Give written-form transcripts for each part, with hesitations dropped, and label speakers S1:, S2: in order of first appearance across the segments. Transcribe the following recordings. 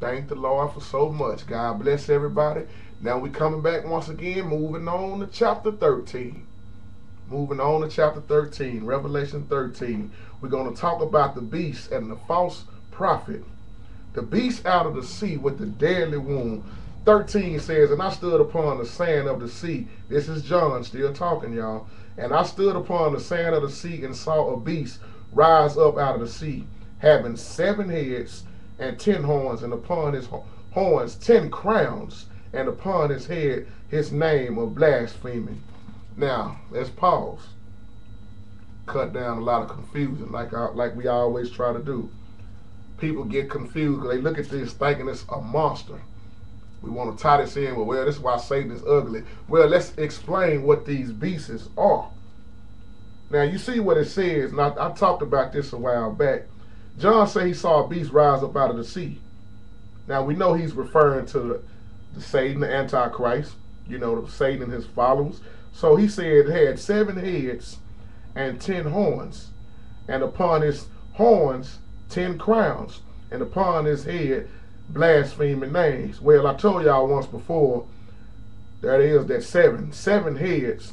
S1: Thank the Lord for so much. God bless everybody. Now we coming back once again, moving on to chapter 13. Moving on to chapter 13, Revelation 13. We're going to talk about the beast and the false prophet. The beast out of the sea with the deadly wound. 13 says, and I stood upon the sand of the sea. This is John still talking, y'all. And I stood upon the sand of the sea and saw a beast rise up out of the sea, having 7 heads and 10 horns, and upon his horns 10 crowns, and upon his head his name of blaspheming. Now, let's pause. Cut down a lot of confusion, like we always try to do. People get confused because they look at this thinking it's a monster. We want to tie this in with, well, this is why Satan is ugly. Well, let's explain what these beasts are. Now, you see what it says, and I talked about this a while back. John said he saw a beast rise up out of the sea. Now, we know he's referring to the Satan, the Antichrist, Satan and his followers. So he said it had 7 heads and 10 horns, and upon his horns 10 crowns, and upon his head blaspheming names. Well, I told y'all once before, there it is, that 7 heads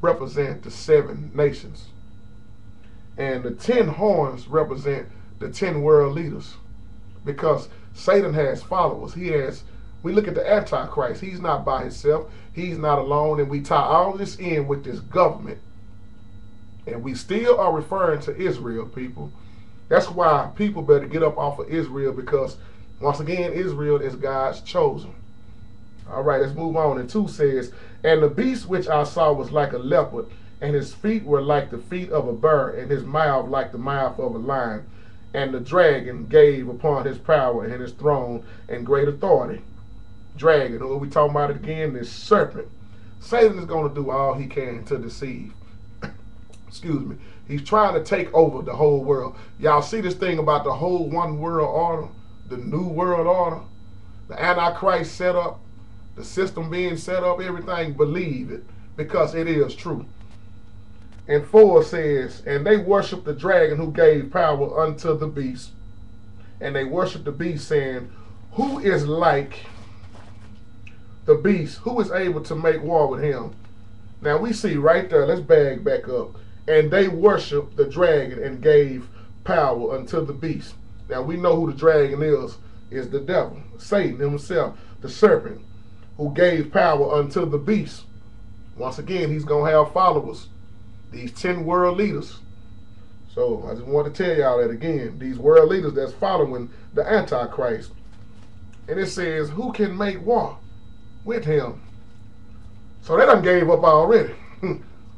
S1: represent the 7 nations, and the 10 horns represent the 10 world leaders, because Satan has followers. We look at the Antichrist. He's not by himself. He's not alone. And we tie all this in with this government. And we still are referring to Israel, people. That's why people better get up off of Israel, because, once again, Israel is God's chosen. All right, let's move on. And 2 says, and the beast which I saw was like a leopard, and his feet were like the feet of a bear, and his mouth like the mouth of a lion. And the dragon gave upon his power and his throne and great authority. Dragon, who we talking about it again, this serpent. Satan is going to do all he can to deceive. Excuse me. He's trying to take over the whole world. Y'all see this thing about the whole one world order, the new world order, the Antichrist set up, the system being set up, everything, believe it, because it is true. And 4 says, and they worshiped the dragon who gave power unto the beast. And they worshiped the beast, saying, who is like the beast? Who is able to make war with him? Now we see right there, let's back up. And they worshiped the dragon and gave power unto the beast. Now we know who the dragon is the devil, Satan himself, the serpent, who gave power unto the beast. Once again, he's going to have followers. These 10 world leaders. So I just want to tell y'all that again. These world leaders that's following the Antichrist. And it says, who can make war with him? So they done gave up already.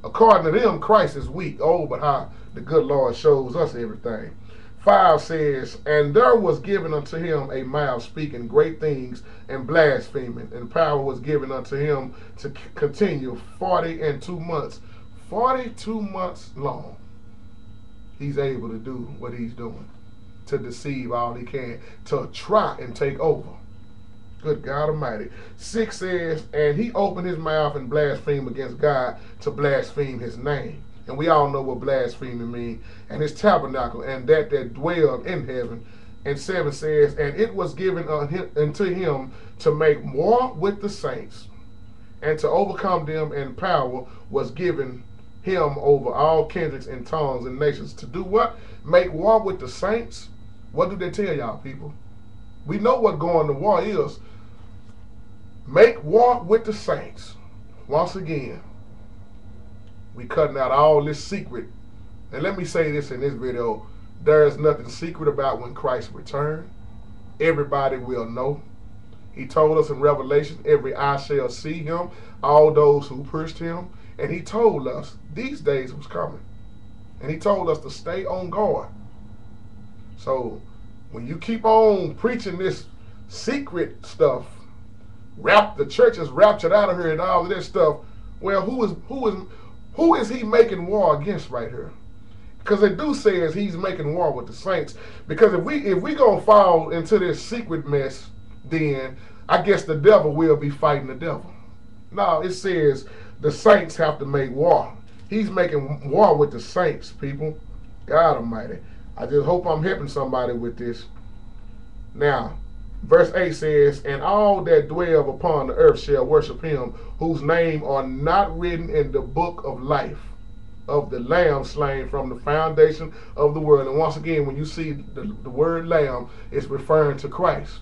S1: According to them, Christ is weak. Oh, but how the good Lord shows us everything. 5 says, and there was given unto him a mouth speaking great things and blaspheming, and power was given unto him to continue 42 months. 42 months long, he's able to do what he's doing, to deceive all he can, to try and take over. Good God Almighty. 6 says, and he opened his mouth and blasphemed against God, to blaspheme his name. And we all know what blaspheming means. And his tabernacle, and that dwelled in heaven. And 7 says, and it was given unto him to make war with the saints, and to overcome them, and power was given him over all kindreds and tongues and nations. To do what? Make war with the saints? What do they tell y'all, people? We know what going to war is. Make war with the saints. Once again, we cutting out all this secret. And let me say this in this video. There is nothing secret about when Christ returns. Everybody will know. He told us in Revelation, every eye shall see him, all those who pushed him. And he told us these days was coming. And he told us to stay on guard. So when you keep on preaching this secret stuff, the church is raptured out of here and all of this stuff, well, who is he making war against right here? Because it do says he's making war with the saints. Because if we gonna fall into this secret mess, then I guess the devil will be fighting the devil. No, it says the saints have to make war. He's making war with the saints, people. God Almighty. I just hope I'm helping somebody with this. Now, Verse 8 says, and all that dwell upon the earth shall worship him, whose name are not written in the book of life of the Lamb slain from the foundation of the world. And once again, when you see the word Lamb, it's referring to Christ.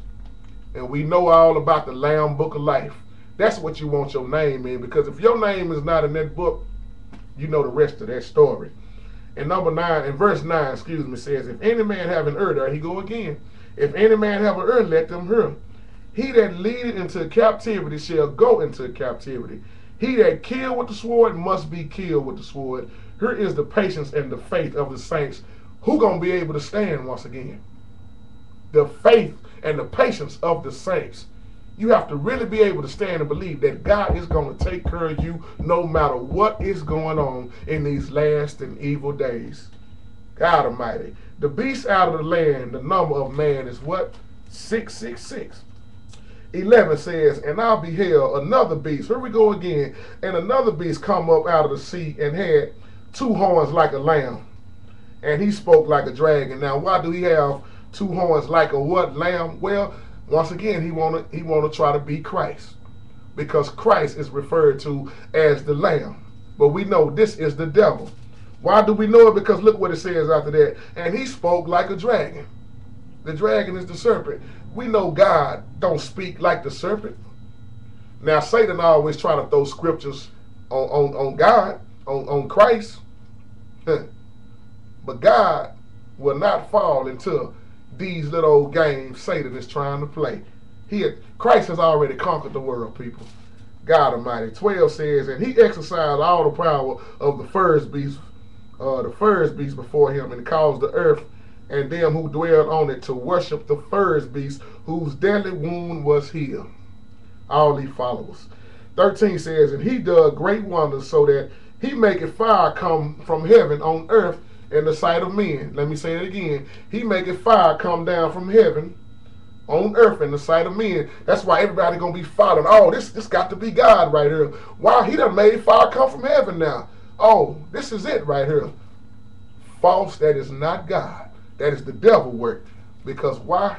S1: And we know all about the Lamb book of life. That's what you want your name in, because if your name is not in that book, you know the rest of that story. And verse 9, says, if any man have an ear, there he go again. If any man have an ear, let them hear. He that leadeth into captivity shall go into captivity. He that kill with the sword must be killed with the sword. Here is the patience and the faith of the saints. Who gonna be able to stand once again? The faith and the patience of the saints. You have to really be able to stand and believe that God is going to take care of you no matter what is going on in these last and evil days. God Almighty. The beast out of the land, the number of man is what? 666. 11 says, and I beheld another beast. Here we go again. And another beast come up out of the sea and had 2 horns like a lamb. And he spoke like a dragon. Now, why do he have 2 horns like a what? Lamb? Well, once again, he wanna try to be Christ, because Christ is referred to as the Lamb. But we know this is the devil. Why do we know it? Because look what it says after that. And he spoke like a dragon. The dragon is the serpent. We know God don't speak like the serpent. Now, Satan always try to throw scriptures on God, on Christ. But God will not fall into these little old games Satan is trying to play. Christ has already conquered the world, people. God Almighty. 12 says, and he exercised all the power of the first beast before him, and caused the earth and them who dwelled on it to worship the first beast, whose deadly wound was healed. All these followers. 13 says, and he did great wonders, so that he maketh fire come from heaven on earth in the sight of men. Let me say it again. He maketh fire come down from heaven on earth in the sight of men. That's why everybody gonna be following. Oh, this got to be God right here. Wow, he done made fire come from heaven now. Oh, this is it right here. False, that is not God. That is the devil work. Because why?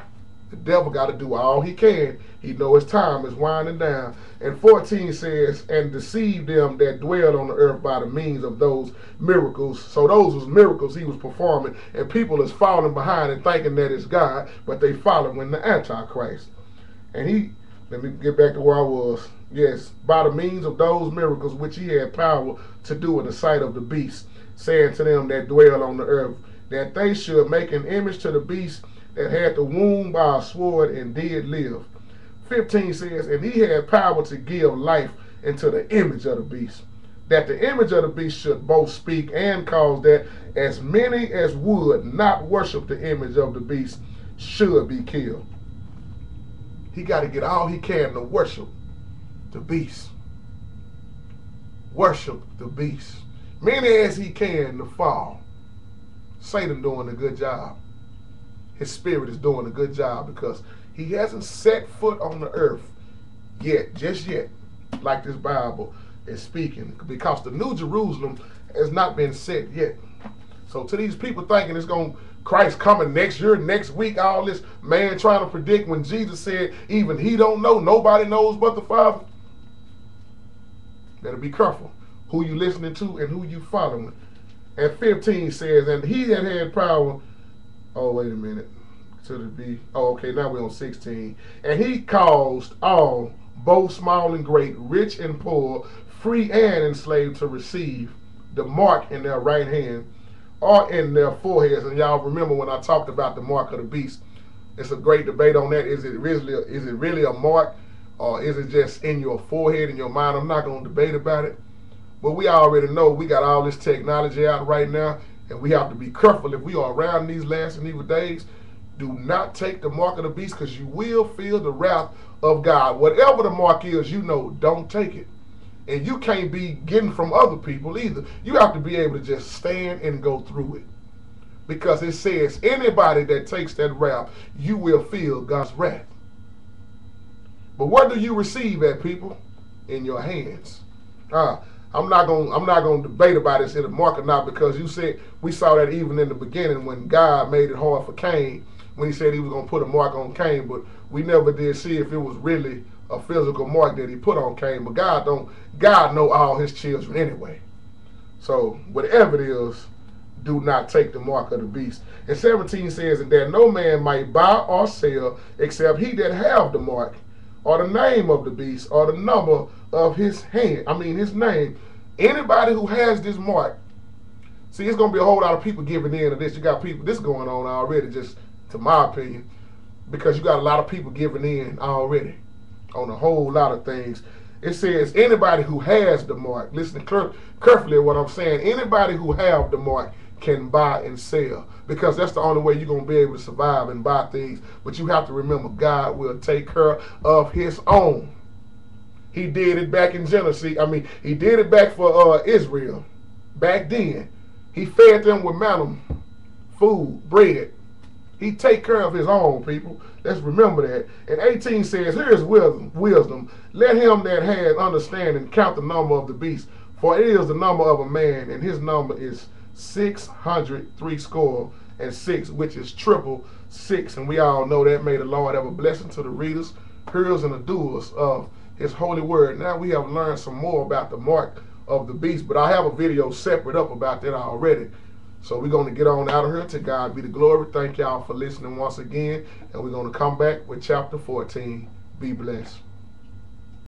S1: The devil got to do all he can. He know his time is winding down. And 14 says, and deceive them that dwell on the earth by the means of those miracles. So those was miracles he was performing. And people is falling behind and thinking that it's God, but they following the Antichrist. And let me get back to where I was. Yes, by the means of those miracles which he had power to do in the sight of the beast, saying to them that dwell on the earth, that they should make an image to the beast that had the wound by a sword and did live. 15 says, and he had power to give life into the image of the beast, that the image of the beast should both speak and cause that as many as would not worship the image of the beast should be killed. He got to get all he can to worship the beast. Worship the beast. Many as he can to fall. Satan doing a good job. His spirit is doing a good job, because he hasn't set foot on the earth yet, just yet, like this Bible is speaking, because the New Jerusalem has not been set yet. So to these people thinking it's going Christ coming next year, next week, all this man trying to predict, when Jesus said even he don't know, nobody knows but the Father. Better be careful who you listening to and who you following. And 15 says, and he that had power, oh, wait a minute. Should it be? Oh, okay, now we're on 16. And he caused all, both small and great, rich and poor, free and enslaved, to receive the mark in their right hand or in their foreheads. And y'all remember when I talked about the mark of the beast. It's a great debate on that. Is it really a mark, or is it just in your forehead, in your mind? I'm not going to debate about it. But we already know we got all this technology out right now, and we have to be careful if we are around these last and evil days. Do not take the mark of the beast, because you will feel the wrath of God. Whatever the mark is, you know, don't take it. And you can't be getting from other people either. You have to be able to just stand and go through it. Because it says anybody that takes that wrath, you will feel God's wrath. But where do you receive that, people? In your hands. I'm not gonna debate about it in the mark or not, because you said we saw that even in the beginning when God made it hard for Cain when he said he was going to put a mark on Cain, but we never did see if it was really a physical mark that he put on Cain. But God know all his children anyway. So whatever it is, do not take the mark of the beast. And 17 says, and that no man might buy or sell except he that have the mark, or the name of the beast, or the number of his his name. Anybody who has this mark. See, it's going to be a whole lot of people giving in to this. You got people, this going on already, just to my opinion, because you got a lot of people giving in already on a whole lot of things. It says anybody who has the mark, listen carefully to what I'm saying, anybody who have the mark can buy and sell, because that's the only way you're going to be able to survive and buy things. But you have to remember, God will take care of his own. He did it back in Genesis. He did it back for Israel. Back then, he fed them with manna, food, bread. He take care of his own, people. Let's remember that. And 18 says, here is wisdom. Let him that has understanding count the number of the beast, for it is the number of a man, and his number is 666, which is 666. And we all know that. May the Lord have a blessing to the readers, hearers, and the doers of his holy word. Now we have learned some more about the mark of the beast, but I have a video separate up about that already. So we're going to get on out of here. To God be the glory. Thank y'all for listening once again. And we're going to come back with chapter 14. Be blessed.